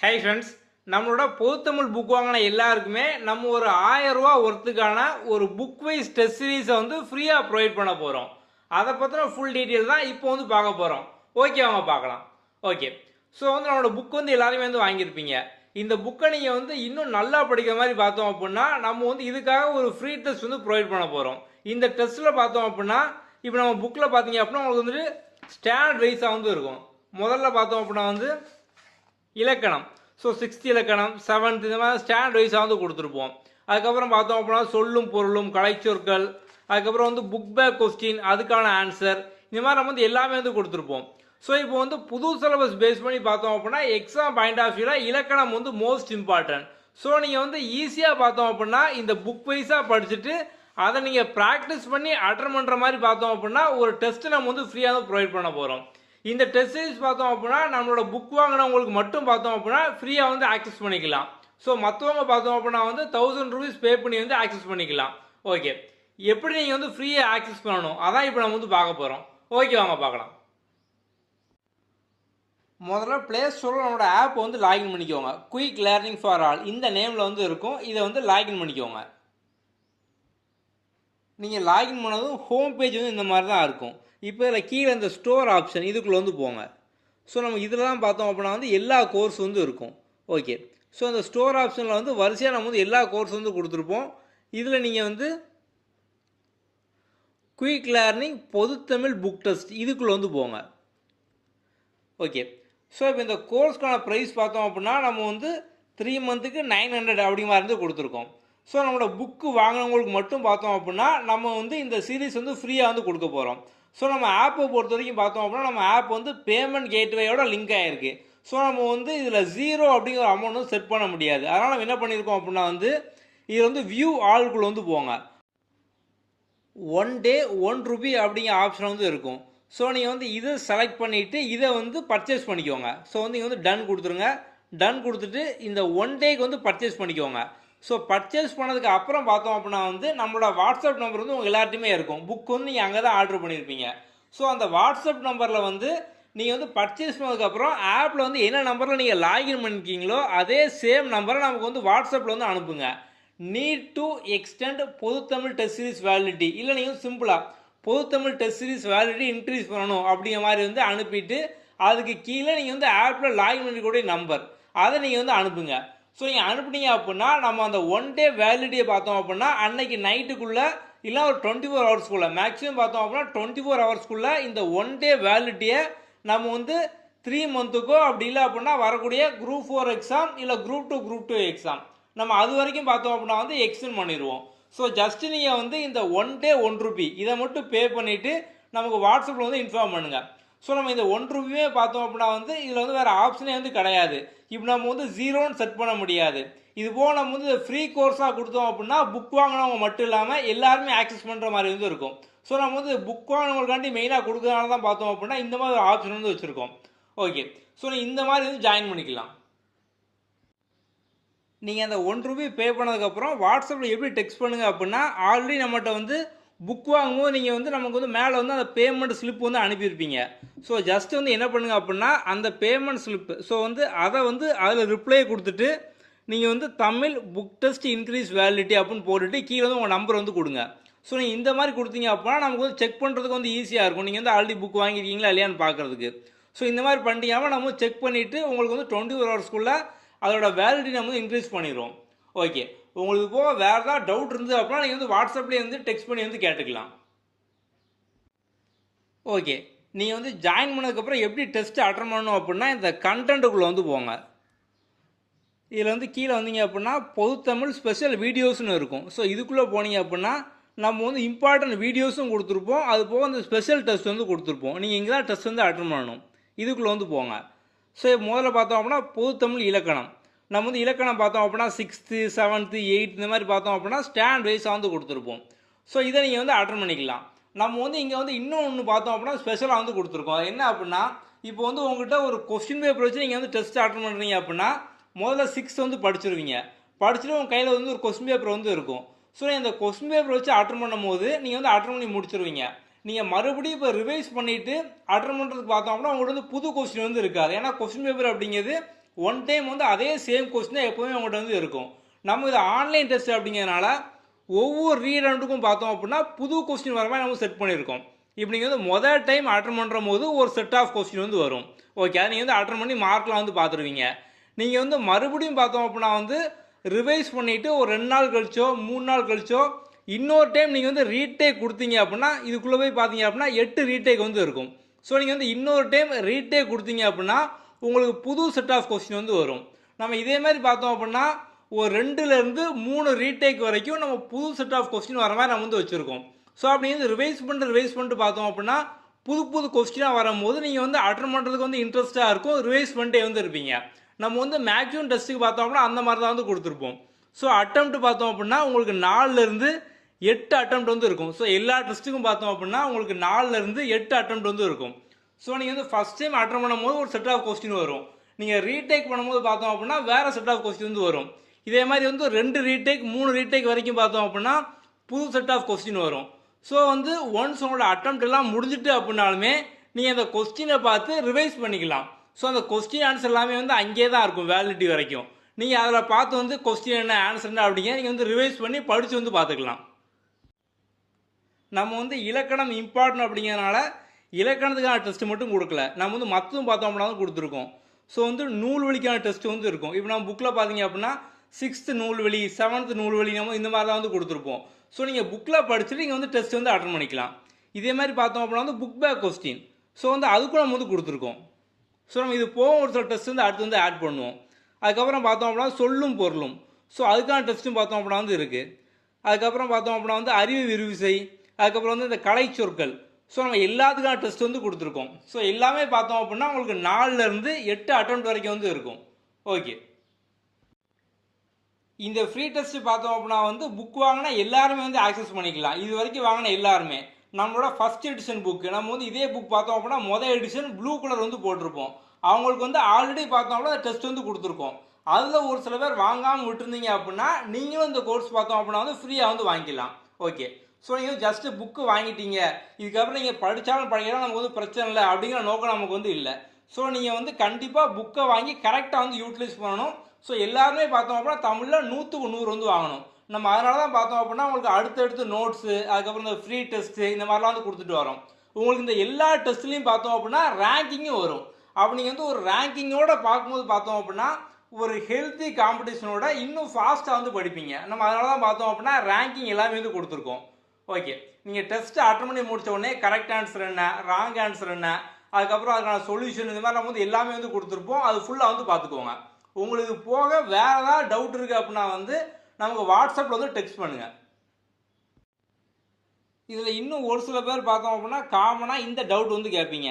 Hi friends, நம்மளோட பொதுத்தமிழ் book வாங்கின எல்லாருக்குமே நம்ம ஒரு 1000 ரூபா ஒர்த்துக்கான ஒரு புக் வைஸ் டெஸ்ட் சீரீஸை வந்து ஃப்ரீயாக ப்ரொவைட் பண்ண போகிறோம். அதை பற்றின ஃபுல் டீட்டெயில் தான் இப்போ வந்து பார்க்க போகிறோம். ஓகே, அவங்க பார்க்கலாம். ஓகே, ஸோ வந்து நம்மளோட புக் வந்து எல்லாருமே வந்து வாங்கியிருப்பீங்க. இந்த புக்கை நீங்கள் வந்து இன்னும் நல்லா படிக்கிற மாதிரி பார்த்தோம் அப்படின்னா நம்ம வந்து இதுக்காக ஒரு ஃப்ரீ டெஸ்ட் வந்து ப்ரொவைட் பண்ண போகிறோம். இந்த டெஸ்ட்டில் பார்த்தோம் அப்படின்னா இப்போ நம்ம புக்கில் பார்த்தீங்க அப்படின்னா உங்களுக்கு வந்துட்டு ஸ்டாண்டர்ட் வைஸாக வந்து இருக்கும். முதல்ல பார்த்தோம் அப்படின்னா வந்து இலக்கணம், ஸோ 6th இலக்கணம், 7th இந்த மாதிரி ஸ்டாண்டர்ட் வைஸாக வந்து கொடுத்துருப்போம். அதுக்கப்புறம் பார்த்தோம் அப்படின்னா சொல்லும் பொருளும், கலைச்சொற்கள், அதுக்கப்புறம் வந்து புக் பேக் கொஸ்டின், அதுக்கான ஆன்சர், இந்த மாதிரி நம்ம வந்து எல்லாமே வந்து கொடுத்துருப்போம். ஸோ இப்போ வந்து புது சிலபஸ் பேஸ் பண்ணி பார்த்தோம் அப்படின்னா எக்ஸாம் பாயிண்ட் ஆஃப் வியூவில் இலக்கணம் வந்து மோஸ்ட் இம்பார்ட்டன்ட். ஸோ நீங்கள் வந்து ஈஸியாக பார்த்தோம் அப்படின்னா இந்த புக் வைஸாக படிச்சுட்டு அதை நீங்கள் ப்ராக்டிஸ் பண்ணி அட்டன் பண்ணுற மாதிரி பார்த்தோம் அப்படின்னா ஒரு டெஸ்ட்டு நம்ம வந்து ஃப்ரீயாக தான் ப்ரொவைட் பண்ண போகிறோம். இந்த டெஸ்ட் சீரிஸ் பார்த்தோம் அப்படின்னா நம்மளோட புக் வாங்கினவங்களுக்கு மட்டும் பார்த்தோம் அப்படின்னா ஃப்ரீயாக வந்து ஆக்சஸ் பண்ணிக்கலாம். ஸோ மற்றவங்க பார்த்தோம் அப்படின்னா வந்து 1000 ரூபீஸ் பே பண்ணி வந்து ஆக்சஸ் பண்ணிக்கலாம். ஓகே, எப்படி நீங்கள் வந்து ஃப்ரீயாக ஆக்சஸ் பண்ணணும் அதான் இப்போ நம்ம வந்து பார்க்க போகிறோம். ஓகே, வாங்க பார்க்கலாம். முதல்ல ப்ளே ஸ்டோரில் நம்மளோட ஆப் வந்து லாகின் பண்ணிக்கோங்க. குயிக் லேர்னிங் ஃபார் ஆல் இந்த நேமில் வந்து இருக்கும். இதை வந்து லாகின் பண்ணிக்கோங்க. நீங்கள் லாகின் பண்ணதும் ஹோம் பேஜ் வந்து இந்த மாதிரி தான் இருக்கும். இப்போ இதில் கீழே இந்த ஸ்டோர் ஆப்ஷன் இதுக்குள்ளே வந்து போங்க. ஸோ நம்ம இதில் தான் பார்த்தோம் அப்படின்னா வந்து எல்லா கோர்ஸ் வந்து இருக்கும். ஓகே, ஸோ அந்த ஸ்டோர் ஆப்ஷனில் வந்து வரிசையாக நம்ம வந்து எல்லா கோர்ஸ் வந்து கொடுத்துருப்போம். இதில் நீங்கள் வந்து குயிக் லேர்னிங் பொதுத்தமிழ் புக் டெஸ்ட் இதுக்குள்ளே வந்து போங்க. ஓகே, ஸோ இப்போ இந்த கோர்ஸ்க்கான ப்ரைஸ் பார்த்தோம் அப்படின்னா நம்ம வந்து 3 மந்த்துக்கு 900 அப்படி மாதிரி வந்து கொடுத்துருக்கோம். ஸோ நம்மளோட புக்கு வாங்கினவங்களுக்கு மட்டும் பார்த்தோம் அப்படின்னா நம்ம வந்து இந்த சீரீஸ் வந்து ஃப்ரீயாக வந்து கொடுக்க போகிறோம். ஸோ நம்ம ஆப்பை பொறுத்த வரைக்கும் பார்த்தோம் அப்படின்னா நம்ம ஆப் வந்து பேமெண்ட் கேட்வேயோட லிங்க் ஆகிருக்கு. ஸோ நம்ம வந்து இதில் 0 அப்படிங்கிற அமௌண்ட் வந்து செட் பண்ண முடியாது. அதனால் நம்ம என்ன பண்ணியிருக்கோம் அப்படின்னா வந்து இதில் வந்து வியூ ஆல்குள்ளே வந்து போங்க. 1 டே 1 ரூபி அப்படிங்கிற ஆப்ஷன் வந்து இருக்கும். ஸோ நீங்கள் வந்து இதை செலக்ட் பண்ணிவிட்டு இதை வந்து பர்ச்சேஸ் பண்ணிக்கோங்க. ஸோ வந்து நீங்கள் வந்து டன் கொடுத்துருங்க. டன் கொடுத்துட்டு இந்த 1 டேக்கு வந்து பர்ச்சேஸ் பண்ணிக்கோங்க. ஸோ பர்ச்சேஸ் பண்ணதுக்கு அப்புறம் பார்த்தோம் அப்படின்னா வந்து நம்மளோட வாட்ஸ்அப் நம்பர் வந்து உங்கள் எல்லார்ட்டையுமே இருக்கும். புக் வந்து நீங்கள் அங்கே தான் ஆர்டர் பண்ணியிருப்பீங்க. ஸோ அந்த வாட்ஸ்அப் நம்பரில் வந்து நீங்கள் வந்து பர்ச்சேஸ் பண்ணதுக்கப்புறம் ஆப்பில் வந்து என்ன நம்பரில் நீங்கள் லாகின் பண்ணியிருக்கீங்களோ அதே சேம் நம்பரை நமக்கு வந்து வாட்ஸ்அப்பில் வந்து அனுப்புங்க. நீட் டு எக்ஸ்டெண்ட் பொதுத்தமிழ் டெஸ்ட் சீரிஸ் வேலிடிட்டி, இல்லை நீங்கள் சிம்பிளாக பொதுத்தமிழ் டெஸ்ட் சீரிஸ் வேலிடிட்டி இன்க்ரீஸ் பண்ணணும் அப்படிங்கிற மாதிரி வந்து அனுப்பிட்டு அதுக்கு கீழே நீங்கள் வந்து ஆப்பில் லாகின் பண்ணிக்கூடிய நம்பர் அதை நீங்கள் வந்து அனுப்புங்க. ஸோ நீங்கள் அனுப்புனீங்க அப்படின்னா நம்ம அந்த 1 டே வேலிடிட்டியை பார்த்தோம் அப்படின்னா அன்னைக்கு நைட்டுக்குள்ளே இல்லை ஒரு 24 ஹவர்ஸ்க்குள்ளே மேக்ஸிமம் பார்த்தோம் அப்படின்னா 24 ஹவர்ஸ்க்குள்ளே இந்த 1 டே வேலிடிட்டியை நம்ம வந்து 3 மந்த்துக்கோ அப்படி இல்லை அப்படின்னா வரக்கூடிய குரூப் 4 எக்ஸாம் இல்லை குரூப் 2 எக்ஸாம் நம்ம அது வரைக்கும் பார்த்தோம் அப்படின்னா வந்து எக்ஸ்டெண்ட் பண்ணிடுவோம். ஸோ ஜஸ்ட் நீங்கள் வந்து இந்த 1 டே 1 ரூபி இதை மட்டும் பே பண்ணிவிட்டு நமக்கு வாட்ஸ்அப்பில் வந்து இன்ஃபார்ம் பண்ணுங்கள். ஸோ நம்ம இந்த 1 ரூபியுமே பார்த்தோம் அப்படின்னா வந்து இதில் வந்து வேறு ஆப்ஷனே வந்து கிடையாது. இப்போ நம்ம வந்து 0ன்னு செட் பண்ண முடியாது. இது போக நம்ம வந்து ஃப்ரீ கோர்ஸாக கொடுத்தோம் அப்படின்னா புக் வாங்கினவங்க மட்டும் இல்லாமல் எல்லாருமே ஆக்சஸ் பண்ணுற மாதிரி வந்து இருக்கும். ஸோ நம்ம வந்து புக் வாங்கினவங்களுக்காண்டி மெயினாக கொடுக்கறதுனால தான் பார்த்தோம் அப்படின்னா இந்த மாதிரி ஒரு ஆப்ஷன் வந்து வச்சுருக்கோம். ஓகே, ஸோ நீங்கள் இந்த மாதிரி வந்து ஜாயின் பண்ணிக்கலாம். நீங்கள் அந்த 1 ரூபி பே பண்ணதுக்கப்புறம் வாட்ஸ்அப்பில் எப்படி டெக்ஸ்ட் பண்ணுங்கள் அப்படின்னா ஆல்ரெடி நம்மகிட்ட வந்து புக் வாங்கும்போது நீங்கள் வந்து நமக்கு வந்து மேலே வந்து அந்த பேமெண்ட் ஸ்லிப் வந்து அனுப்பியிருப்பீங்க. ஸோ ஜஸ்ட் வந்து என்ன பண்ணுங்க அப்படின்னா அந்த பேமெண்ட் ஸ்லிப்பு ஸோ வந்து அதை வந்து அதில் ரிப்ளை கொடுத்துட்டு நீங்கள் வந்து Tamil book test increase validity அப்படின்னு போட்டுட்டு கீழே வந்து உங்கள் நம்பர் வந்து கொடுங்க. ஸோ நீங்கள் இந்த மாதிரி கொடுத்தீங்க அப்படின்னா நமக்கு வந்து செக் பண்ணுறதுக்கு வந்து ஈஸியாக இருக்கும். நீங்கள் வந்து ஆல்ரெடி புக் வாங்கியிருக்கீங்களா இல்லையான்னு பார்க்குறதுக்கு. ஸோ இந்த மாதிரி பண்ணிட்டீங்கன்னா நம்ம செக் பண்ணிவிட்டு உங்களுக்கு வந்து 24 ஹவர்ஸ்க்குள்ளே அதோட வேலிடிட்டி நம்ம வந்து இன்க்ரீஸ் பண்ணிடுவோம். ஓகே, உங்களுக்கு போக வேறு ஏதாவது டவுட் இருந்தது அப்படின்னா நீங்கள் வந்து வாட்ஸ்அப்லேயே வந்து டெக்ஸ்ட் பண்ணி வந்து கேட்டுக்கலாம். ஓகே, நீங்கள் வந்து ஜாயின் பண்ணதுக்கப்புறம் எப்படி டெஸ்ட்டு அட்டன் பண்ணணும் அப்படின்னா இந்த கண்டென்ட்டுக்குள்ளே வந்து போங்க. இதில் வந்து கீழே வந்தீங்க அப்படின்னா பொதுத்தமிழ் ஸ்பெஷல் வீடியோஸ்னு இருக்கும். ஸோ இதுக்குள்ளே போனீங்க அப்படின்னா நம்ம வந்து இம்பார்ட்டன்ட் வீடியோஸும் கொடுத்துருப்போம். அது போக அந்த ஸ்பெஷல் டெஸ்ட் வந்து கொடுத்துருப்போம். நீங்கள் இங்கே தான் டெஸ்ட் வந்து அட்டன் பண்ணணும். இதுக்குள்ளே வந்து போங்க. ஸோ முதல்ல பார்த்தோம் அப்படின்னா பொதுத்தமிழ் இலக்கணம் நம்ம வந்து இலக்கணம் பார்த்தோம் அப்படின்னா 6th 7th 8th இந்த மாதிரி பார்த்தோம் அப்படின்னா ஸ்டாண்ட் வைஸாக வந்து கொடுத்துருப்போம். ஸோ இதை நீங்கள் வந்து அட்டன் பண்ணிக்கலாம். நம்ம வந்து இங்கே வந்து இன்னொன்று பார்த்தோம் அப்படின்னா ஸ்பெஷலாக வந்து கொடுத்துருக்கோம். என்ன அப்படின்னா இப்போ வந்து உங்கள்கிட்ட ஒரு கொஸ்டின் பேப்பர் வச்சு நீங்கள் வந்து டெஸ்ட் அட்டன் பண்ணுறீங்க அப்படின்னா முதல்ல 6 வந்து படிச்சிருவீங்க. படிச்சுட்டு உங்கள் கையில் வந்து ஒரு கொஸ்டின் பேப்பர் வந்து இருக்கும். ஸோ இந்த கொஸ்டின் பேப்பர் வச்சு அட்டன் பண்ணும் போது நீங்கள் வந்து அட்டன் பண்ணி முடிச்சிருவீங்க. நீங்கள் மறுபடியும் இப்போ ரிவைஸ் பண்ணிவிட்டு அட்டன் பண்ணுறதுக்கு பார்த்தோம் அப்படின்னா உங்களுக்கு வந்து புது கொஸ்டின் வந்து இருக்காது. ஏன்னா கொஸ்டின் பேப்பர் அப்படிங்கிறது ஒன் டைம் வந்து அதே சேம் கொஸ்டின் தான் எப்போவுமே உங்கள்கிட்ட வந்து இருக்கும். நம்ம இது ஆன்லைன் டெஸ்ட் அப்படிங்கிறதுனால ஒவ்வொரு ரீரவுண்டுக்கும் பார்த்தோம் அப்படின்னா புது கொஸ்டின் வர மாதிரி நம்ம செட் பண்ணியிருக்கோம். இப்போ நீங்கள் வந்து மொதல் டைம் அட்டன் பண்ணுற போது ஒரு செட் ஆஃப் கொஸ்டின் வந்து வரும். ஓகே, அதை நீங்கள் வந்து அட்டன் பண்ணி மார்க்லாம் வந்து பார்த்துருவீங்க. நீங்கள் வந்து மறுபடியும் பார்த்தோம் அப்படின்னா வந்து ரிவைஸ் பண்ணிவிட்டு ஒரு 2 நாள் கழிச்சோ 3 நாள் கழிச்சோ இன்னொரு டைம் நீங்கள் வந்து ரீடேக் கொடுத்தீங்க அப்படின்னா இதுக்குள்ளே போய் பார்த்தீங்க அப்படின்னா 8 ரீடேக் வந்து இருக்கும். ஸோ நீங்கள் வந்து இன்னொரு டைம் ரீடேக் கொடுத்தீங்க அப்படின்னா உங்களுக்கு புது செட் ஆஃப் கொஸ்டின் வந்து வரும். நம்ம இதே மாதிரி பார்த்தோம் அப்படின்னா ஒரு 2லேருந்து 3 ரீடேக் வரைக்கும் நம்ம புது செட் ஆஃப் கொஸ்டின் வர மாதிரி நம்ம வந்து வச்சுருக்கோம். ஸோ அப்படி வந்து ரிவைஸ் பண்ணிட்டு பார்த்தோம் அப்படின்னா புது கொஸ்டினாக வரும்போது நீங்கள் வந்து அட்டன் பண்ணுறதுக்கு வந்து இன்ட்ரெஸ்ட்டாக இருக்கும், ரிவைஸ் பண்ணிட்டே வந்து இருப்பீங்க. நம்ம வந்து மேக்ஸிமம் டெஸ்ட்டுக்கு பார்த்தோம் அப்படின்னா அந்த மாதிரி தான் வந்து கொடுத்துருப்போம். ஸோ அட்டெம்ப்ட் பார்த்தோம் அப்படின்னா உங்களுக்கு 4லேருந்து 8 அட்டெம்ப்ட் வந்து இருக்கும். ஸோ எல்லா டெஸ்ட்டுக்கும் பார்த்தோம் அப்படின்னா உங்களுக்கு 4லேருந்து 8 அட்டெம்ப்ட் வந்து இருக்கும். ஸோ நீங்கள் வந்து ஃபஸ்ட் டைம் அட்டன் பண்ணும்போது ஒரு செட் ஆஃப் கொஸ்டின் வரும். நீங்கள் ரீடேக் பண்ணும்போது பார்த்தோம் அப்படின்னா வேறு செட் ஆஃப் கொஸ்டின் வந்து வரும். இதே மாதிரி வந்து 2 ரீடேக் 3 ரீடேக் வரைக்கும் பார்த்தோம் அப்படின்னா புது செட் ஆஃப் கொஸ்டின் வரும். ஸோ வந்து ஒன்ஸ் உங்களோட அட்டெம்ப்ட் எல்லாம் முடிஞ்சிட்டு அப்படின்னாலுமே நீங்கள் அந்த கொஸ்டினை பார்த்து ரிவைஸ் பண்ணிக்கலாம். ஸோ அந்த கொஸ்டின் ஆன்சர் எல்லாமே வந்து அங்கேயே தான் இருக்கும் வேலிடிட்டி வரைக்கும். நீங்கள் அதில் பார்த்து வந்து கொஸ்டின் என்ன ஆன்சர் என்ன அப்படிங்க நீங்கள் வந்து ரிவைஸ் பண்ணி படித்து வந்து பார்த்துக்கலாம். நம்ம வந்து இலக்கணம் இம்பார்ட்டன்ட் அப்படிங்கிறதுனால இலக்கணத்துக்கான டெஸ்ட் மட்டும் கொடுக்கல, நம்ம வந்து மற்றதும் பார்த்தோம் அப்படின்னா கொடுத்துருக்கோம். ஸோ வந்து நூல்வெளிக்கான டெஸ்ட் வந்து இருக்கும். இப்போ நம்ம புக்கில் பார்த்தீங்க அப்படின்னா 6th நூல்வெளி 7th நூல்வெளி நம்ம இந்த மாதிரி தான் வந்து கொடுத்துருப்போம். ஸோ நீங்கள் புக்கில் படிச்சுட்டு நீங்கள் வந்து டெஸ்ட் வந்து அட்டன் பண்ணிக்கலாம். இதே மாதிரி பார்த்தோம் அப்படின்னா வந்து புக் பேக் கொஸ்டின் ஸோ வந்து அதுக்கும் நம்ம வந்து கொடுத்துருக்கோம். ஸோ நம்ம இது போக ஒரு சில டெஸ்ட் வந்து அடுத்து வந்து ஆட் பண்ணுவோம். அதுக்கப்புறம் பார்த்தோம் அப்படின்னா சொல்லும் பொருளும் ஸோ அதுக்கான டெஸ்ட்டும் பார்த்தோம் அப்படின்னா வந்து இருக்குது. அதுக்கப்புறம் பார்த்தோம் அப்படின்னா வந்து அறிவு விரிவிசை, அதுக்கப்புறம் வந்து இந்த கலை சொற்கள் ஸோ நம்ம எல்லாத்துக்கான டெஸ்ட் வந்து கொடுத்துருக்கோம். ஸோ எல்லாமே பார்த்தோம் அப்படின்னா உங்களுக்கு 4லேருந்து 8 அட்டெம்ப்ட் வரைக்கும் வந்து இருக்கும். ஓகே, இந்த ஃப்ரீ டெஸ்ட் பார்த்தோம் அப்படின்னா வந்து புக் வாங்கினா எல்லாருமே வந்து ஆக்சஸ் பண்ணிக்கலாம். இது வரைக்கும் வாங்கின எல்லாருமே நம்மளோட ஃபர்ஸ்ட் எடிஷன் புக்கு நம்ம வந்து இதே புக் பார்த்தோம் அப்படின்னா மொதல் எடிஷன் ப்ளூ கலர் வந்து போட்டிருப்போம். அவங்களுக்கு வந்து ஆல்ரெடி பார்த்தோம் அப்படின்னா டெஸ்ட் வந்து கொடுத்துருக்கோம். அதில் ஒரு சில பேர் வாங்காமல் விட்டுருந்தீங்க அப்படின்னா நீங்களும் இந்த கோர்ஸ் பார்த்தோம் அப்படின்னா வந்து ஃப்ரீயாக வந்து வாங்கிக்கலாம். ஓகே, ஸோ நீங்கள் ஜஸ்ட்டு புக்கு வாங்கிட்டீங்க, இதுக்கப்புறம் நீங்கள் படித்தாலும் படிக்கலாம் நமக்கு வந்து பிரச்சனை இல்லை அப்படிங்கிற நோக்கம் நமக்கு வந்து இல்லை. ஸோ நீங்கள் வந்து கண்டிப்பாக புக்கை வாங்கி கரெக்டாக வந்து யூட்டிலைஸ் பண்ணணும். ஸோ எல்லாருமே பார்த்தோம் அப்படின்னா தமிழில் 100க்கு 100 வந்து வாங்கணும். நம்ம அதனால தான் பார்த்தோம் அப்படின்னா உங்களுக்கு அடுத்தடுத்து நோட்ஸு அதுக்கப்புறம் இந்த ஃப்ரீ டெஸ்ட்டு இந்த மாதிரிலாம் வந்து கொடுத்துட்டு வரோம். உங்களுக்கு இந்த எல்லா டெஸ்ட்லையும் பார்த்தோம் அப்படின்னா ரேங்கிங்கும் வரும். அப்போ நீங்கள் வந்து ஒரு ரேங்கிங்கோட பார்க்கும்போது பார்த்தோம் அப்படின்னா ஒரு ஹெல்த்தி காம்படிஷனோட இன்னும் ஃபாஸ்ட்டாக வந்து படிப்பீங்க. நம்ம அதனால தான் பார்த்தோம் அப்படின்னா ரேங்கிங் எல்லாமே வந்து கொடுத்துருக்கோம். ஓகே, நீங்கள் டெஸ்ட்டு அட்டன் பண்ணி முடித்த உடனே கரெக்ட் ஆன்சர் என்ன, ராங் ஆன்சர் என்ன, அதுக்கப்புறம் அதுக்கான சொல்யூஷன் இந்த மாதிரி நம்ம வந்து எல்லாமே வந்து கொடுத்துருப்போம். அது ஃபுல்லாக வந்து பார்த்துக்கோங்க. உங்களுக்கு போக வேறு ஏதாவது டவுட் இருக்குது அப்படின்னா வந்து நமக்கு வாட்ஸ்அப்பில் வந்து டெக்ஸ்ட் பண்ணுங்கள். இதில் இன்னும் ஒரு சில பேர் பார்த்தோம் அப்படின்னா காமனாக இந்த டவுட் வந்து கேட்பீங்க.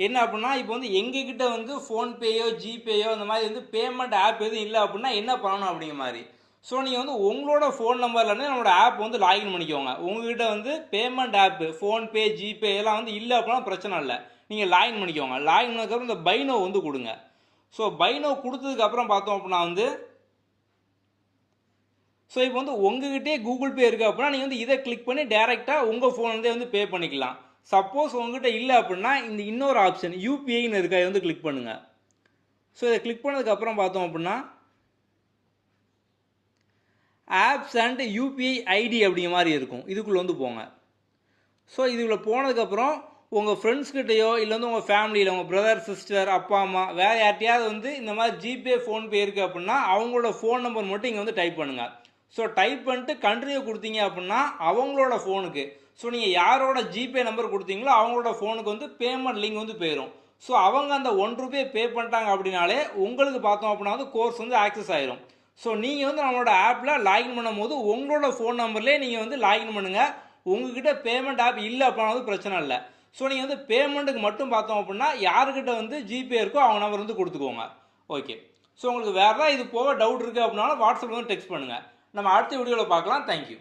என்ன அப்படின்னா இப்போ வந்து எங்ககிட்ட வந்து ஃபோன்பேயோ ஜிபேயோ இந்த மாதிரி வந்து பேமெண்ட் ஆப் எதுவும் இல்லை அப்படின்னா என்ன பண்ணணும் அப்படிங்கிற மாதிரி. ஸோ நீங்கள் வந்து உங்களோட ஃபோன் நம்பர்லேருந்து நம்மளோட ஆப் வந்து லாகின் பண்ணிக்கோங்க. உங்ககிட்ட வந்து பேமெண்ட் ஆப்பு ஃபோன்பே ஜிபே எல்லாம் வந்து இல்லை அப்படின்னா பிரச்சனை இல்லை, நீங்கள் லாகின் பண்ணிக்கோங்க. லாகின் பண்ணதுக்கப்புறம் இந்த பைனோ வந்து கொடுங்க. ஸோ பைனோ கொடுத்ததுக்கப்புறம் பார்த்தோம் அப்படின்னா வந்து ஸோ இப்போ வந்து உங்ககிட்டே கூகுள் பே இருக்குது அப்படின்னா நீங்கள் வந்து இதை கிளிக் பண்ணி டேரெக்டாக உங்கள் ஃபோன்லேருந்தே வந்து பே பண்ணிக்கலாம். சப்போஸ் உங்ககிட்ட இல்லை அப்படின்னா இந்த இன்னொரு ஆப்ஷன் யூபிஐன்னு இருக்கா, இதை வந்து கிளிக் பண்ணுங்கள். ஸோ இதை கிளிக் பண்ணதுக்கப்புறம் பார்த்தோம் அப்படின்னா ஆப்ஸ் அண்ட் யூபிஐ ஐடி அப்படிங்கிற மாதிரி இருக்கும். இதுக்குள்ளே வந்து போங்க. ஸோ இதுக்குள்ளே போனதுக்கப்புறம் உங்கள் ஃப்ரெண்ட்ஸ்கிட்டையோ இல்லை வந்து உங்கள் ஃபேமிலியில் உங்கள் பிரதர் சிஸ்டர் அப்பா அம்மா வேறு யார்ட்டையாவது வந்து இந்த மாதிரி ஜிபே ஃபோன்பே இருக்குது அப்படின்னா அவங்களோட ஃபோன் நம்பர் மட்டும் இங்கே வந்து டைப் பண்ணுங்கள். ஸோ டைப் பண்ணிட்டு கண்ட்ரியை கொடுத்தீங்க அப்படின்னா அவங்களோட ஃபோனுக்கு ஸோ நீங்கள் யாரோட ஜிபே நம்பர் கொடுத்தீங்களோ அவங்களோட ஃபோனுக்கு வந்து பேமெண்ட் லிங்க் வந்து போயிடும். ஸோ அவங்க அந்த ₹1 பே பண்ணிட்டாங்க அப்படின்னாலே உங்களுக்கு பார்த்தோம் அப்படின்னா வந்து கோர்ஸ் வந்து ஆக்சஸ் ஆயிரும். ஸோ நீங்கள் வந்து நம்மளோட ஆப்பில் லாகின் பண்ணும் போது உங்களோட ஃபோன் நம்பர்லேயே நீங்கள் வந்து லாகின் பண்ணுங்கள். உங்ககிட்ட பேமெண்ட் ஆப் இல்லை அப்படின்னா வந்து பிரச்சனை இல்லை. ஸோ நீங்கள் வந்து பேமெண்ட்டுக்கு மட்டும் பார்த்தோம் அப்படின்னா யாருக்கிட்ட வந்து ஜிபே இருக்கோ அவங்க நம்பர் வந்து கொடுத்துக்கோங்க. ஓகே, ஸோ உங்களுக்கு வேறு ஏதாவது இது போக டவுட் இருக்குது அப்படின்னாலும் வாட்ஸ்அப்பில் வந்து டெக்ஸ்ட் பண்ணுங்கள். நம்ம அடுத்த வீடியோவில் பார்க்கலாம். தேங்க்யூ.